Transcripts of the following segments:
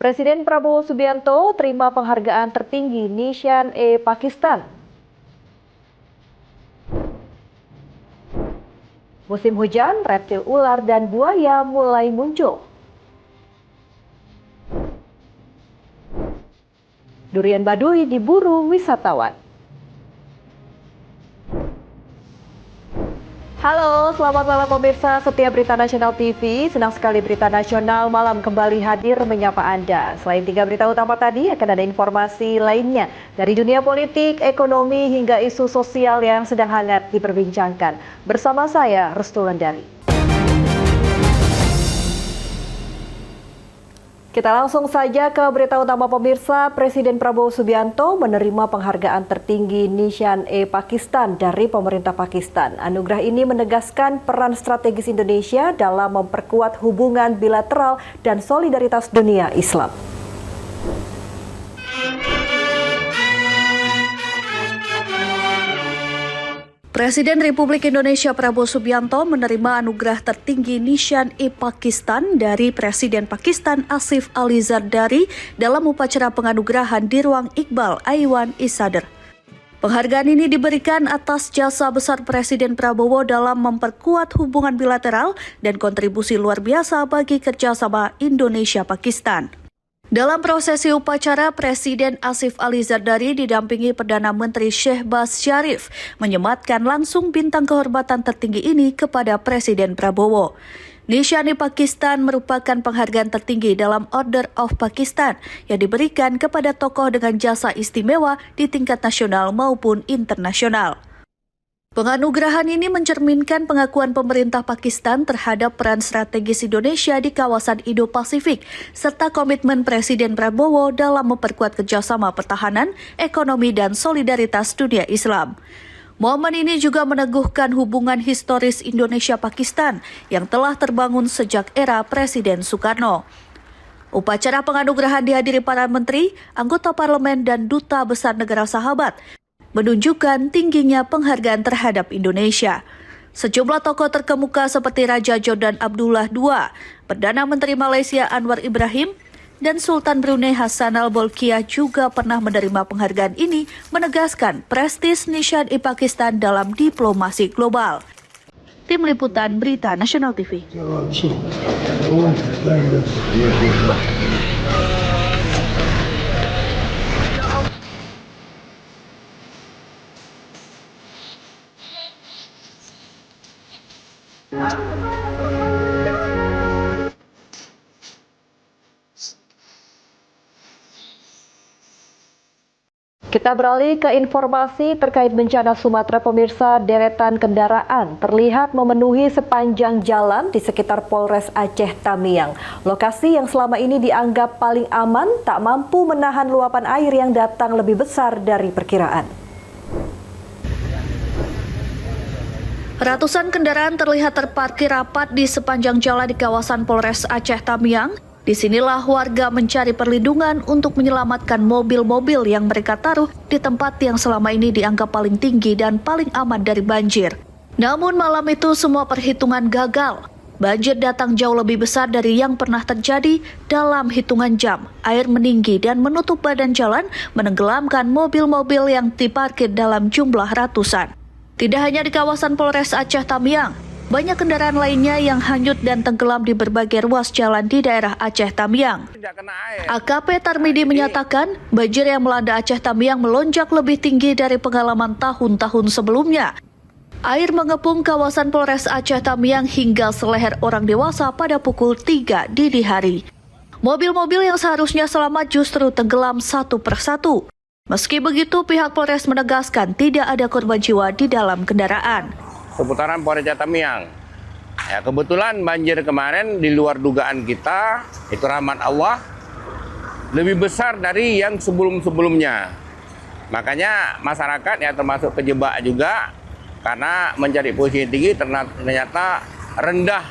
Presiden Prabowo Subianto terima penghargaan tertinggi Nishan-e Pakistan. Musim hujan, reptil ular dan buaya mulai muncul. Durian Baduy diburu wisatawan. Halo, selamat malam pemirsa setia Berita Nasional TV. Senang sekali Berita Nasional Malam kembali hadir menyapa Anda. Selain 3 berita utama tadi, akan ada informasi lainnya dari dunia politik, ekonomi, hingga isu sosial yang sedang hangat diperbincangkan. Bersama saya, Restu Lendari. Kita langsung saja ke berita utama pemirsa. Presiden Prabowo Subianto menerima penghargaan tertinggi Nishan-e Pakistan dari pemerintah Pakistan. Anugerah ini menegaskan peran strategis Indonesia dalam memperkuat hubungan bilateral dan solidaritas dunia Islam. Presiden Republik Indonesia Prabowo Subianto menerima anugerah tertinggi Nishan-e Pakistan dari Presiden Pakistan Asif Ali Zardari dalam upacara penganugerahan di Ruang Iqbal Aiwan Isadr. Penghargaan ini diberikan atas jasa besar Presiden Prabowo dalam memperkuat hubungan bilateral dan kontribusi luar biasa bagi kerjasama Indonesia-Pakistan. Dalam prosesi upacara, Presiden Asif Ali Zardari didampingi Perdana Menteri Shehbaz Sharif menyematkan langsung bintang kehormatan tertinggi ini kepada Presiden Prabowo. Nishan-e Pakistan merupakan penghargaan tertinggi dalam Order of Pakistan yang diberikan kepada tokoh dengan jasa istimewa di tingkat nasional maupun internasional. Penganugerahan ini mencerminkan pengakuan pemerintah Pakistan terhadap peran strategis Indonesia di kawasan Indo-Pasifik, serta komitmen Presiden Prabowo dalam memperkuat kerjasama pertahanan, ekonomi, dan solidaritas dunia Islam. Momen ini juga meneguhkan hubungan historis Indonesia-Pakistan yang telah terbangun sejak era Presiden Soekarno. Upacara penganugerahan dihadiri para menteri, anggota parlemen, dan duta besar negara sahabat, menunjukkan tingginya penghargaan terhadap Indonesia. Sejumlah tokoh terkemuka seperti Raja Jordan Abdullah II, Perdana Menteri Malaysia Anwar Ibrahim, dan Sultan Brunei Hassanal Bolkiah juga pernah menerima penghargaan ini, menegaskan prestis Nishan-e Pakistan dalam diplomasi global. Tim Liputan Berita Nasional TV. Kita beralih ke informasi terkait bencana Sumatera pemirsa. Deretan kendaraan terlihat memenuhi sepanjang jalan di sekitar Polres Aceh Tamiang. Lokasi yang selama ini dianggap paling aman tak mampu menahan luapan air yang datang lebih besar dari perkiraan. Ratusan kendaraan terlihat terparkir rapat di sepanjang jalan di kawasan Polres Aceh Tamiang. Disinilah warga mencari perlindungan untuk menyelamatkan mobil-mobil yang mereka taruh di tempat yang selama ini dianggap paling tinggi dan paling aman dari banjir. Namun malam itu semua perhitungan gagal. Banjir datang jauh lebih besar dari yang pernah terjadi dalam hitungan jam. Air meninggi dan menutup badan jalan, menenggelamkan mobil-mobil yang diparkir dalam jumlah ratusan. Tidak hanya di kawasan Polres Aceh Tamiang, banyak kendaraan lainnya yang hanyut dan tenggelam di berbagai ruas jalan di daerah Aceh Tamiang. AKP Tarmidi menyatakan, banjir yang melanda Aceh Tamiang melonjak lebih tinggi dari pengalaman tahun-tahun sebelumnya. Air mengepung kawasan Polres Aceh Tamiang hingga seleher orang dewasa pada pukul 3 dini hari. Mobil-mobil yang seharusnya selamat justru tenggelam satu persatu. Meski begitu, pihak Polres menegaskan tidak ada korban jiwa di dalam kendaraan. Seputaran Polres Aceh Tamiang. Ya, kebetulan banjir kemarin di luar dugaan kita, itu rahmat Allah, lebih besar dari yang sebelum-sebelumnya. Makanya masyarakat ya termasuk kejebak juga, karena mencari posisi tinggi ternyata rendah.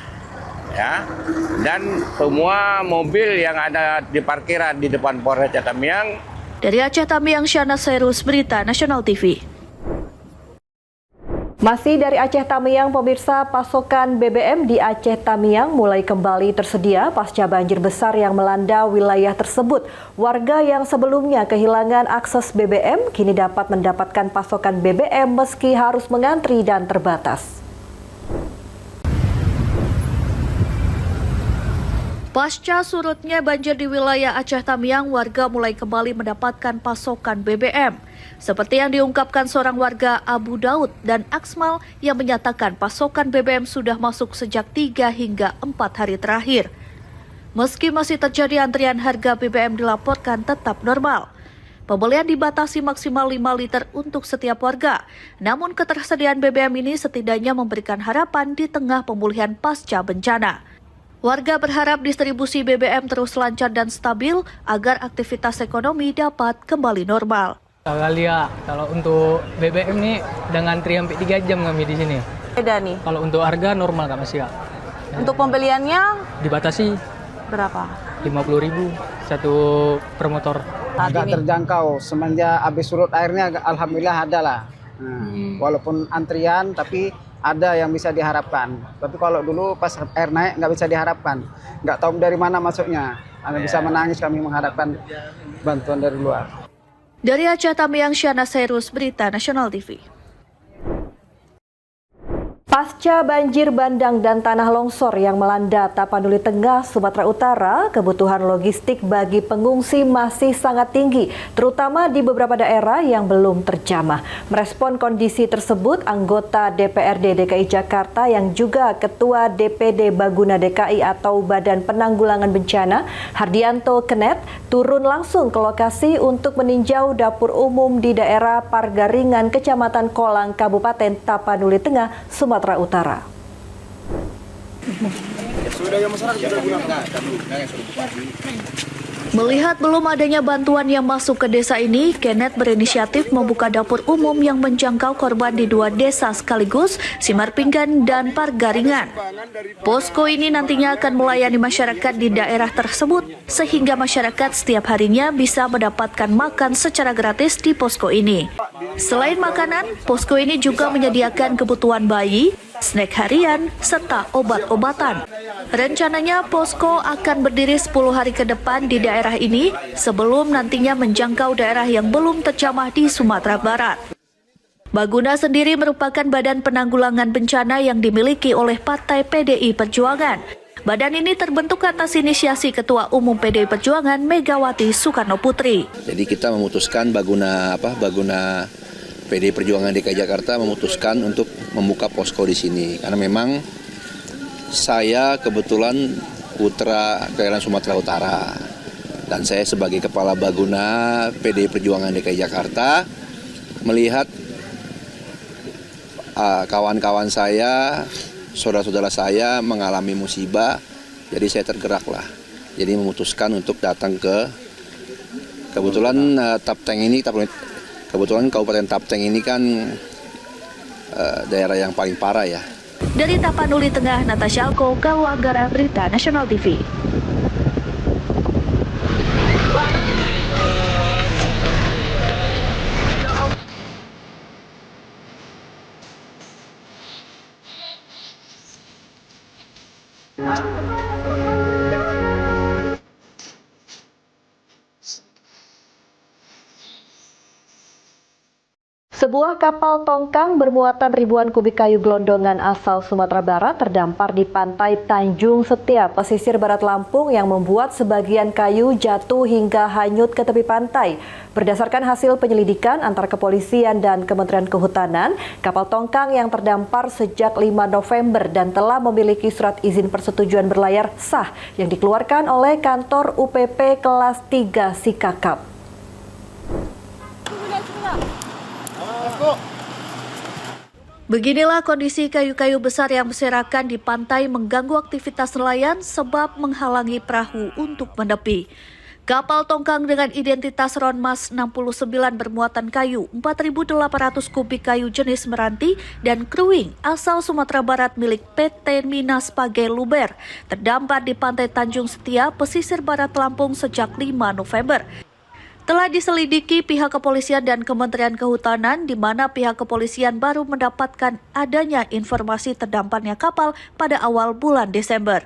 Ya, dan semua mobil yang ada di parkiran di depan Polres Aceh Tamiang. Dari Aceh Tamiang, Syahnas Serus, Berita Nasional TV. Masih dari Aceh Tamiang, pemirsa, pasokan BBM di Aceh Tamiang mulai kembali tersedia pasca banjir besar yang melanda wilayah tersebut. Warga yang sebelumnya kehilangan akses BBM kini dapat mendapatkan pasokan BBM meski harus mengantri dan terbatas. Pasca surutnya banjir di wilayah Aceh Tamiang, warga mulai kembali mendapatkan pasokan BBM. Seperti yang diungkapkan seorang warga Abu Daud dan Aksmal yang menyatakan pasokan BBM sudah masuk sejak 3 hingga 4 hari terakhir. Meski masih terjadi antrian, harga BBM dilaporkan tetap normal. Pembelian dibatasi maksimal 5 liter untuk setiap warga. Namun ketersediaan BBM ini setidaknya memberikan harapan di tengah pemulihan pasca bencana. Warga berharap distribusi BBM terus lancar dan stabil agar aktivitas ekonomi dapat kembali normal. Kalau untuk BBM ini dengan antri sampai 3 jam kami di sini. Beda nih. Kalau untuk harga normal Kak Mas ya. Untuk pembeliannya Dibatasi berapa? 50.000 satu per motor. Agak terjangkau semenjak habis surut airnya, alhamdulillah ada lah. Walaupun antrian tapi ada yang bisa diharapkan. Tapi kalau dulu pas air naik nggak bisa diharapkan. Nggak tahu dari mana masuknya. Hanya bisa menangis kami mengharapkan bantuan dari luar. Dari Aceh Tamiang, Syana Sairus, Berita Nasional TV. Pasca banjir bandang dan tanah longsor yang melanda Tapanuli Tengah, Sumatera Utara, kebutuhan logistik bagi pengungsi masih sangat tinggi, terutama di beberapa daerah yang belum terjamah. Merespon kondisi tersebut, anggota DPRD DKI Jakarta yang juga Ketua DPD Baguna DKI atau Badan Penanggulangan Bencana, Hardianto Kenet, turun langsung ke lokasi untuk meninjau dapur umum di daerah Pargaringan, Kecamatan Kolang, Kabupaten Tapanuli Tengah, Sumatera Utara. Melihat belum adanya bantuan yang masuk ke desa ini, Kenet berinisiatif membuka dapur umum yang menjangkau korban di 2 desa sekaligus, Simarpinggan dan Pargaringan. Posko ini nantinya akan melayani masyarakat di daerah tersebut, sehingga masyarakat setiap harinya bisa mendapatkan makan secara gratis di posko ini. Selain makanan, posko ini juga menyediakan kebutuhan bayi, snack harian, serta obat-obatan. Rencananya posko akan berdiri 10 hari ke depan di daerah ini sebelum nantinya menjangkau daerah yang belum terjamah di Sumatera Barat. Baguna sendiri merupakan badan penanggulangan bencana yang dimiliki oleh Partai PDI Perjuangan. Badan ini terbentuk atas inisiasi Ketua Umum PDI Perjuangan Megawati Soekarno Putri. Jadi kita memutuskan Baguna PDI Perjuangan DKI Jakarta memutuskan untuk membuka posko di sini karena memang saya kebetulan putra kelahiran Sumatera Utara dan saya sebagai kepala Baguna PDI Perjuangan DKI Jakarta melihat kawan-kawan saya, saudara-saudara saya mengalami musibah, jadi saya tergeraklah. Jadi memutuskan untuk datang ke kebetulan kebetulan Kabupaten Tapteng ini kan daerah yang paling parah ya. Dari Tapanuli Tengah, Natasha Alko, Galuanggara, Berita Nasional TV. Sebuah kapal tongkang bermuatan ribuan kubik kayu gelondongan asal Sumatera Barat terdampar di pantai Tanjung Setia, pesisir barat Lampung yang membuat sebagian kayu jatuh hingga hanyut ke tepi pantai. Berdasarkan hasil penyelidikan antara kepolisian dan Kementerian Kehutanan, kapal tongkang yang terdampar sejak 5 November dan telah memiliki surat izin persetujuan berlayar sah yang dikeluarkan oleh kantor UPP kelas 3 Sikakap. Beginilah kondisi kayu-kayu besar yang berserakan di pantai mengganggu aktivitas nelayan sebab menghalangi perahu untuk menepi. Kapal tongkang dengan identitas Ronmas 69 bermuatan kayu 4.800 kubik kayu jenis meranti dan kruing asal Sumatera Barat milik PT Minas Page Luber terdampar di pantai Tanjung Setia, pesisir barat Lampung sejak 5 November. Telah diselidiki pihak kepolisian dan Kementerian Kehutanan, di mana pihak kepolisian baru mendapatkan adanya informasi terdamparnya kapal pada awal bulan Desember.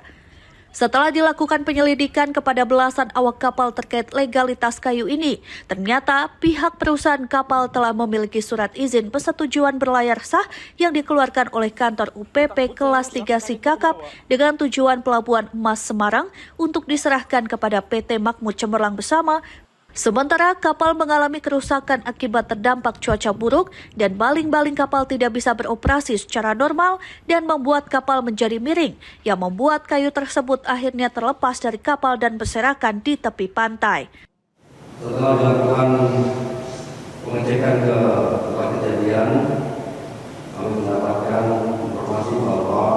Setelah dilakukan penyelidikan kepada belasan awak kapal terkait legalitas kayu ini, ternyata pihak perusahaan kapal telah memiliki surat izin persetujuan berlayar sah yang dikeluarkan oleh kantor UPP kelas 3 Sikakap dengan tujuan Pelabuhan Emas Semarang untuk diserahkan kepada PT Makmur Cemerlang Bersama. Sementara kapal mengalami kerusakan akibat terdampak cuaca buruk dan baling-baling kapal tidak bisa beroperasi secara normal dan membuat kapal menjadi miring yang membuat kayu tersebut akhirnya terlepas dari kapal dan berserakan di tepi pantai. Setelah dilakukan pengecekan ke tempat kejadian, kami mendapatkan informasi bahwa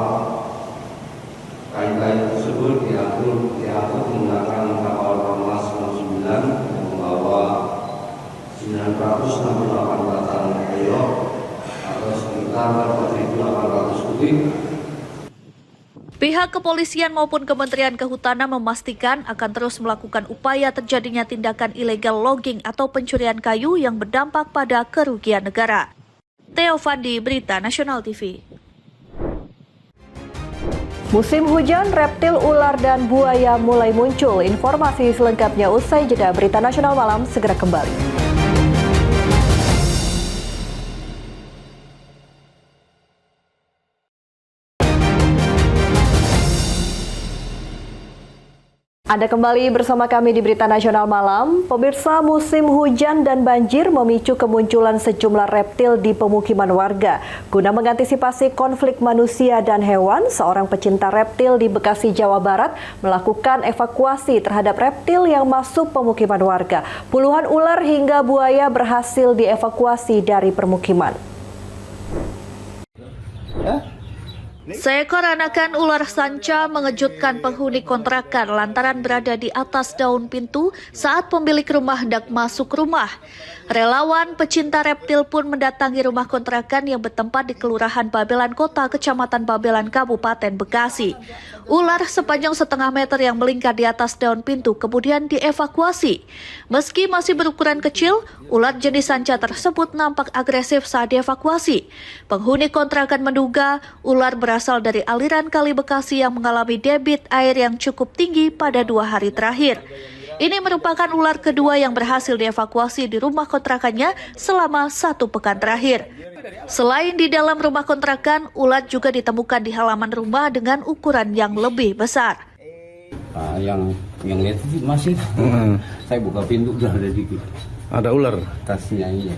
kayu-kayu tersebut diangkut menggunakan kapal Emas 69 membawa 968 batang kayu atau sekitar 4.800 kubik. Pihak kepolisian maupun Kementerian Kehutanan memastikan akan terus melakukan upaya terjadinya tindakan ilegal logging atau pencurian kayu yang berdampak pada kerugian negara. Theo Fandi, Berita Nasional TV. Musim hujan, reptil, ular, dan buaya mulai muncul. Informasi selengkapnya usai jeda. Berita Nasional Malam segera kembali. Anda kembali bersama kami di Berita Nasional Malam. Pemirsa, musim hujan dan banjir memicu kemunculan sejumlah reptil di pemukiman warga. Guna mengantisipasi konflik manusia dan hewan, seorang pecinta reptil di Bekasi, Jawa Barat melakukan evakuasi terhadap reptil yang masuk pemukiman warga. Puluhan ular hingga buaya berhasil dievakuasi dari permukiman. Seekor anakan ular sanca mengejutkan penghuni kontrakan lantaran berada di atas daun pintu saat pemilik rumah hendak masuk rumah. Relawan pecinta reptil pun mendatangi rumah kontrakan yang bertempat di Kelurahan Babelan Kota, Kecamatan Babelan, Kabupaten Bekasi. Ular sepanjang 1,5 meter yang melingkar di atas daun pintu kemudian dievakuasi. Meski masih berukuran kecil, ular jenis sanca tersebut nampak agresif saat dievakuasi. Penghuni kontrakan menduga ular berasal dari aliran Kali Bekasi yang mengalami debit air yang cukup tinggi pada 2 hari terakhir. Ini merupakan ular kedua yang berhasil dievakuasi di rumah kontrakannya selama 1 pekan terakhir. Selain di dalam rumah kontrakan, ular juga ditemukan di halaman rumah dengan ukuran yang lebih besar. Yang lihat sih masih, saya buka pintu udah ada dikit. Ada ular? Tasnya iya.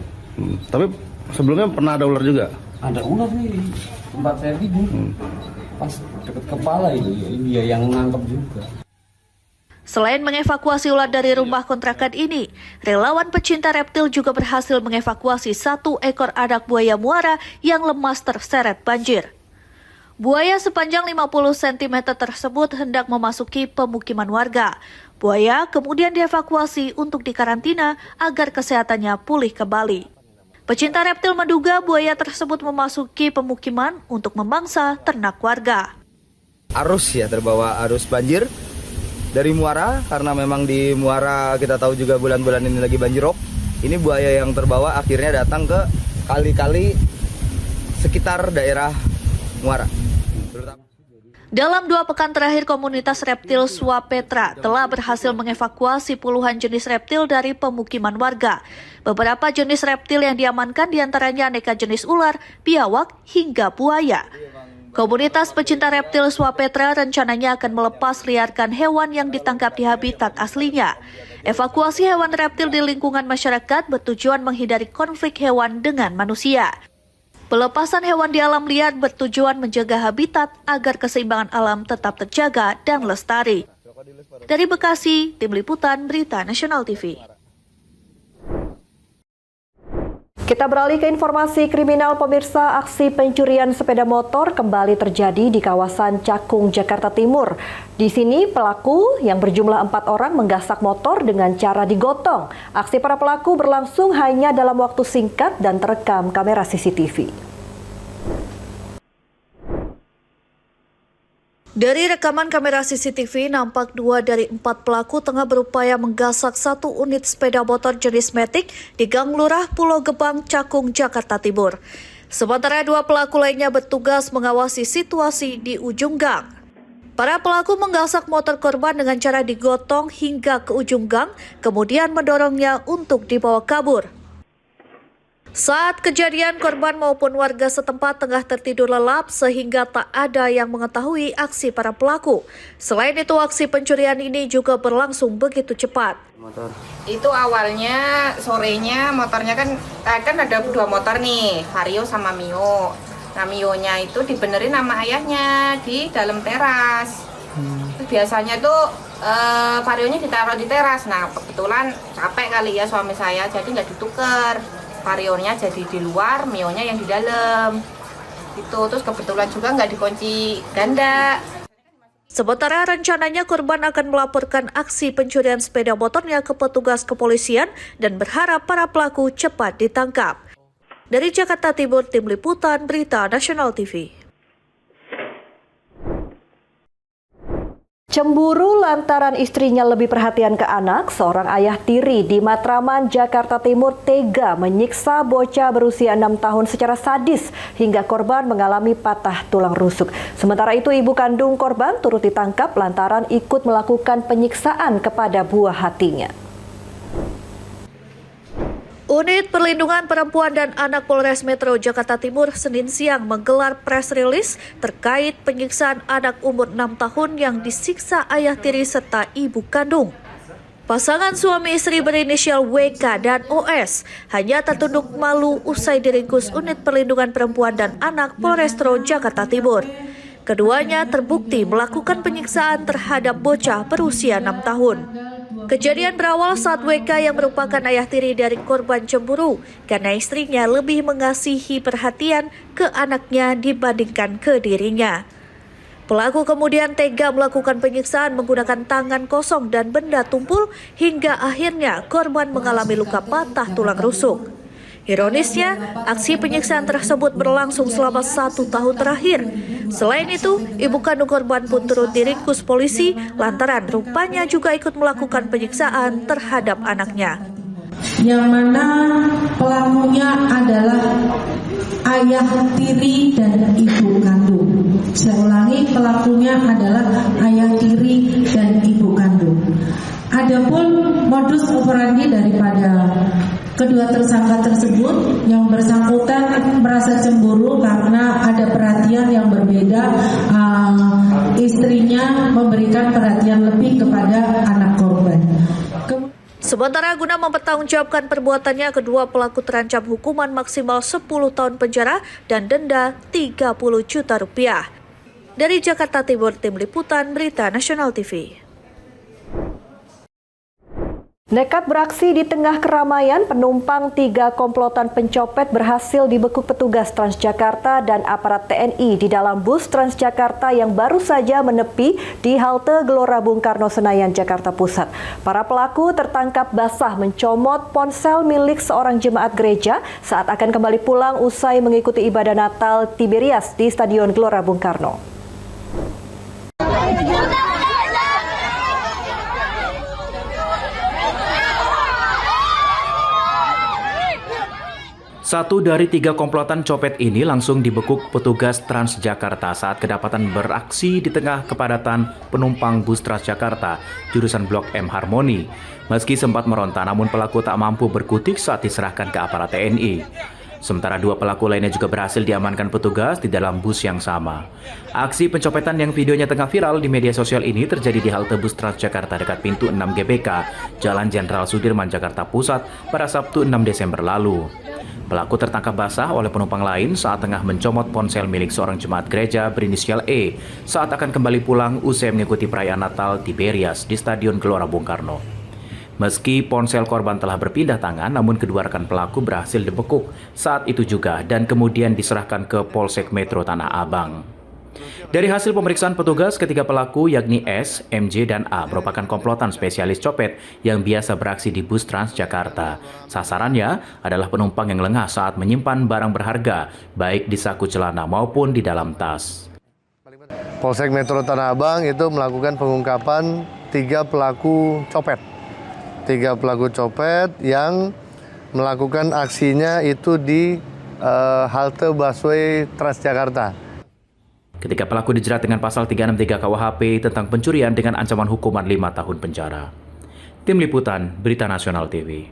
Tapi sebelumnya pernah ada ular juga? Ada ular nih, tempat saya tidur. Pas dekat kepala itu, dia yang nangkep juga. Selain mengevakuasi ular dari rumah kontrakan ini, relawan pecinta reptil juga berhasil mengevakuasi 1 ekor anak buaya muara yang lemas terseret banjir. Buaya sepanjang 50 cm tersebut hendak memasuki pemukiman warga. Buaya kemudian dievakuasi untuk dikarantina agar kesehatannya pulih kembali. Pecinta reptil menduga buaya tersebut memasuki pemukiman untuk memangsa ternak warga. Arus ya, terbawa arus banjir dari muara, karena memang di muara kita tahu juga bulan-bulan ini lagi banjirop. Ini buaya yang terbawa akhirnya datang ke kali-kali sekitar daerah muara. Dalam 2 pekan terakhir, komunitas reptil Swapetra telah berhasil mengevakuasi puluhan jenis reptil dari pemukiman warga. Beberapa jenis reptil yang diamankan diantaranya aneka jenis ular, biawak, hingga buaya. Komunitas pecinta reptil Swapetra rencananya akan melepas liarkan hewan yang ditangkap di habitat aslinya. Evakuasi hewan reptil di lingkungan masyarakat bertujuan menghindari konflik hewan dengan manusia. Pelepasan hewan di alam liar bertujuan menjaga habitat agar keseimbangan alam tetap terjaga dan lestari. Dari Bekasi, Tim Liputan Berita Nasional TV. Kita beralih ke informasi kriminal, pemirsa. Aksi pencurian sepeda motor kembali terjadi di kawasan Cakung, Jakarta Timur. Di sini pelaku yang berjumlah 4 orang menggasak motor dengan cara digotong. Aksi para pelaku berlangsung hanya dalam waktu singkat dan terekam kamera CCTV. Dari rekaman kamera CCTV, nampak 2 dari 4 pelaku tengah berupaya menggasak 1 unit sepeda motor jenis Matic di Gang Lurah Pulau Gebang, Cakung, Jakarta Timur. Sementara 2 pelaku lainnya bertugas mengawasi situasi di ujung gang. Para pelaku menggasak motor korban dengan cara digotong hingga ke ujung gang, kemudian mendorongnya untuk dibawa kabur. Saat kejadian, korban maupun warga setempat tengah tertidur lelap sehingga tak ada yang mengetahui aksi para pelaku. Selain itu, aksi pencurian ini juga berlangsung begitu cepat. Itu awalnya sorenya motornya kan ada 2 motor nih, Vario sama Mio. Nah, Mio-nya itu dibenerin sama ayahnya di dalam teras. Biasanya tuh Vario-nya ditaruh di teras. Nah, kebetulan capek kali ya suami saya, jadi nggak ditukar. Varionya jadi di luar, Mio-nya yang di dalam. Itu terus kebetulan juga nggak dikunci ganda. Sementara rencananya korban akan melaporkan aksi pencurian sepeda motornya ke petugas kepolisian dan berharap para pelaku cepat ditangkap. Dari Jakarta Timur, Tim Liputan Berita Nasional TV. Cemburu lantaran istrinya lebih perhatian ke anak, seorang ayah tiri di Matraman, Jakarta Timur tega menyiksa bocah berusia 6 tahun secara sadis hingga korban mengalami patah tulang rusuk. Sementara itu ibu kandung korban turut ditangkap lantaran ikut melakukan penyiksaan kepada buah hatinya. Unit Perlindungan Perempuan dan Anak Polres Metro Jakarta Timur Senin siang menggelar press release terkait penyiksaan anak umur 6 tahun yang disiksa ayah tiri serta ibu kandung. Pasangan suami istri berinisial WK dan OS hanya tertunduk malu usai diringkus Unit Perlindungan Perempuan dan Anak Polrestro Jakarta Timur. Keduanya terbukti melakukan penyiksaan terhadap bocah berusia 6 tahun. Kejadian berawal saat WK yang merupakan ayah tiri dari korban cemburu karena istrinya lebih mengasihi perhatian ke anaknya dibandingkan ke dirinya. Pelaku kemudian tega melakukan penyiksaan menggunakan tangan kosong dan benda tumpul hingga akhirnya korban mengalami luka patah tulang rusuk. Ironisnya, aksi penyiksaan tersebut berlangsung selama 1 tahun terakhir. Selain itu, ibu kandung korban pun turut diringkus polisi lantaran rupanya juga ikut melakukan penyiksaan terhadap anaknya. Yang mana pelakunya adalah ayah tiri dan ibu kandung. Saya ulangi, pelakunya adalah ayah tiri dan ibu kandung. Adapun modus operandi daripada kedua tersangka tersebut, yang bersangkutan merasa cemburu karena ada perhatian yang berbeda, istrinya memberikan perhatian lebih kepada anak korban. Sementara guna mempertanggungjawabkan perbuatannya, kedua pelaku terancam hukuman maksimal 10 tahun penjara dan denda 30 juta rupiah. Dari Jakarta Timur, Tim Liputan Berita Nasional TV. Nekat beraksi di tengah keramaian, penumpang 3 komplotan pencopet berhasil dibekuk petugas Transjakarta dan aparat TNI di dalam bus Transjakarta yang baru saja menepi di halte Gelora Bung Karno, Senayan, Jakarta Pusat. Para pelaku tertangkap basah mencomot ponsel milik seorang jemaat gereja saat akan kembali pulang usai mengikuti ibadah Natal Tiberias di Stadion Gelora Bung Karno. Satu dari 3 komplotan copet ini langsung dibekuk petugas Transjakarta saat kedapatan beraksi di tengah kepadatan penumpang bus Transjakarta jurusan Blok M Harmoni. Meski sempat meronta, namun pelaku tak mampu berkutik saat diserahkan ke aparat TNI. Sementara 2 pelaku lainnya juga berhasil diamankan petugas di dalam bus yang sama. Aksi pencopetan yang videonya tengah viral di media sosial ini terjadi di halte bus Transjakarta dekat pintu 6 GBK, Jalan Jenderal Sudirman, Jakarta Pusat pada Sabtu 6 Desember lalu. Pelaku tertangkap basah oleh penumpang lain saat tengah mencomot ponsel milik seorang jemaat gereja berinisial E saat akan kembali pulang usai mengikuti perayaan Natal Tiberias di Stadion Gelora Bung Karno. Meski ponsel korban telah berpindah tangan, namun kedua rekan pelaku berhasil dibekuk saat itu juga dan kemudian diserahkan ke Polsek Metro Tanah Abang. Dari hasil pemeriksaan petugas, ketiga pelaku yakni S, MJ, dan A merupakan komplotan spesialis copet yang biasa beraksi di bus Transjakarta. Sasarannya adalah penumpang yang lengah saat menyimpan barang berharga, baik di saku celana maupun di dalam tas. Polsek Metro Tanah Abang itu melakukan pengungkapan 3 pelaku copet. 3 pelaku copet yang melakukan aksinya itu di halte busway Transjakarta. Ketika pelaku dijerat dengan pasal 363 KUHP tentang pencurian dengan ancaman hukuman 5 tahun penjara. Tim Liputan, Berita Nasional TV.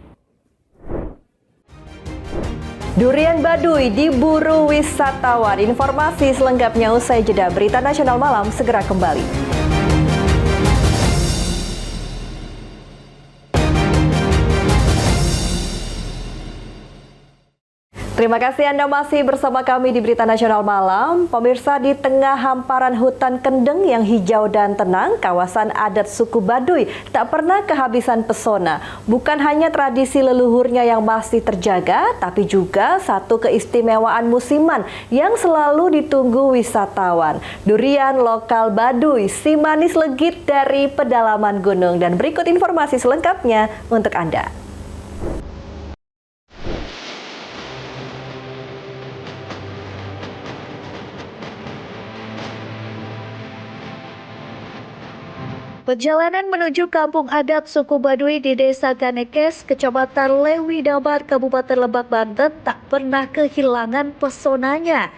Durian Baduy diburu wisatawan. Informasi selengkapnya usai jeda. Berita Nasional Malam segera kembali. Terima kasih Anda masih bersama kami di Berita Nasional Malam. Pemirsa, di tengah hamparan hutan kendeng yang hijau dan tenang, kawasan adat suku Baduy tak pernah kehabisan pesona. Bukan hanya tradisi leluhurnya yang masih terjaga, tapi juga satu keistimewaan musiman yang selalu ditunggu wisatawan. Durian lokal Baduy, si manis legit dari pedalaman gunung. Dan berikut informasi selengkapnya untuk Anda. Perjalanan menuju kampung adat suku Baduy di Desa Ganekes, Kecamatan Lewi Dabar, Kabupaten Lebak, Banten tak pernah kehilangan pesonanya.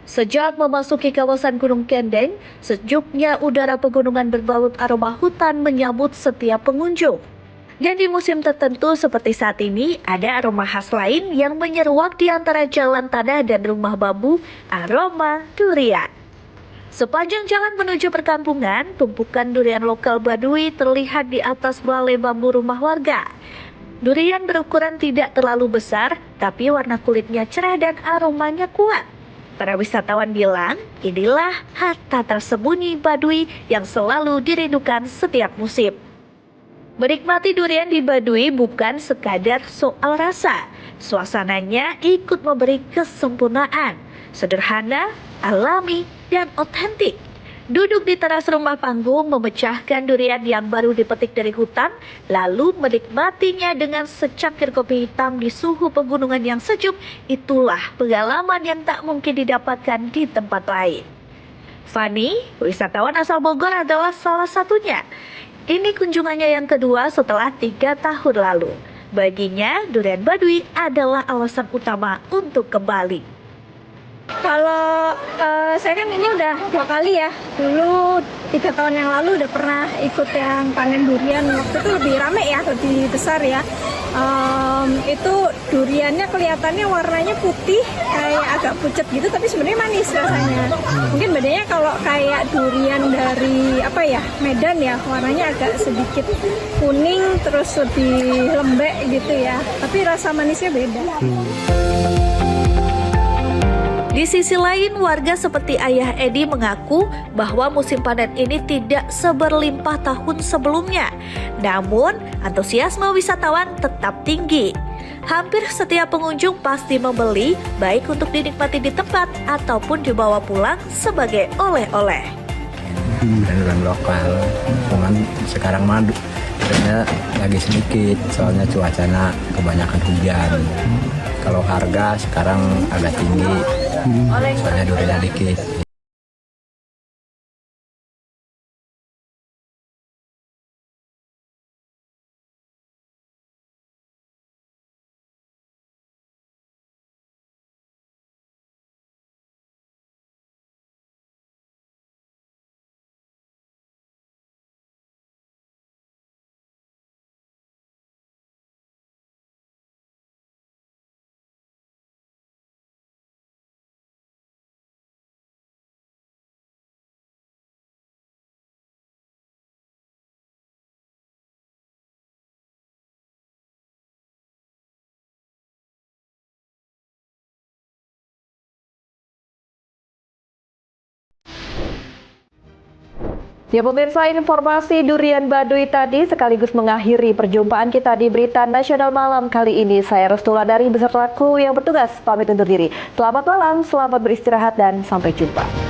Sejak memasuki kawasan Gunung Kendeng, sejuknya udara pegunungan berbalut aroma hutan menyambut setiap pengunjung. Dan di musim tertentu seperti saat ini, ada aroma khas lain yang menyeruak di antara jalan tanah dan rumah bambu, aroma durian. Sepanjang jalan menuju perkampungan, tumpukan durian lokal Baduy terlihat di atas balai bambu rumah warga. Durian berukuran tidak terlalu besar, tapi warna kulitnya cerah dan aromanya kuat. Para wisatawan bilang, inilah harta tersembunyi Baduy yang selalu dirindukan setiap musim. Menikmati durian di Baduy bukan sekadar soal rasa, suasananya ikut memberi kesempurnaan, sederhana, alami, dan otentik. Duduk di teras rumah panggung, memecahkan durian yang baru dipetik dari hutan, lalu menikmatinya dengan secangkir kopi hitam di suhu pegunungan yang sejuk, itulah pengalaman yang tak mungkin didapatkan di tempat lain. Fani, wisatawan asal Bogor, adalah salah satunya. Ini kunjungannya yang kedua setelah 3 tahun lalu. Baginya, durian Baduy adalah alasan utama untuk kembali. Kalau saya kan ini udah 2 kali ya. Dulu 3 tahun yang lalu udah pernah ikut yang panen durian. Waktu itu lebih rame ya, lebih besar ya. Itu duriannya kelihatannya warnanya putih, kayak agak pucat gitu, tapi sebenarnya manis rasanya. Mungkin bedanya kalau kayak durian dari Medan ya, warnanya agak sedikit kuning, terus lebih lembek gitu ya. Tapi rasa manisnya beda. Di sisi lain, warga seperti Ayah Edi mengaku bahwa musim panen ini tidak seberlimpah tahun sebelumnya. Namun, antusiasme wisatawan tetap tinggi. Hampir setiap pengunjung pasti membeli, baik untuk dinikmati di tempat ataupun dibawa pulang sebagai oleh-oleh. Durian lokal, cuman sekarang madu harganya lagi sedikit, soalnya cuacanya kebanyakan hujan. Kalau harga sekarang agak tinggi, soalnya duriannya dikit. Ya pemirsa, informasi durian Baduy tadi sekaligus mengakhiri perjumpaan kita di Berita Nasional Malam kali ini. Saya Restuladari beserta kru yang bertugas pamit undur diri. Selamat malam, selamat beristirahat dan sampai jumpa.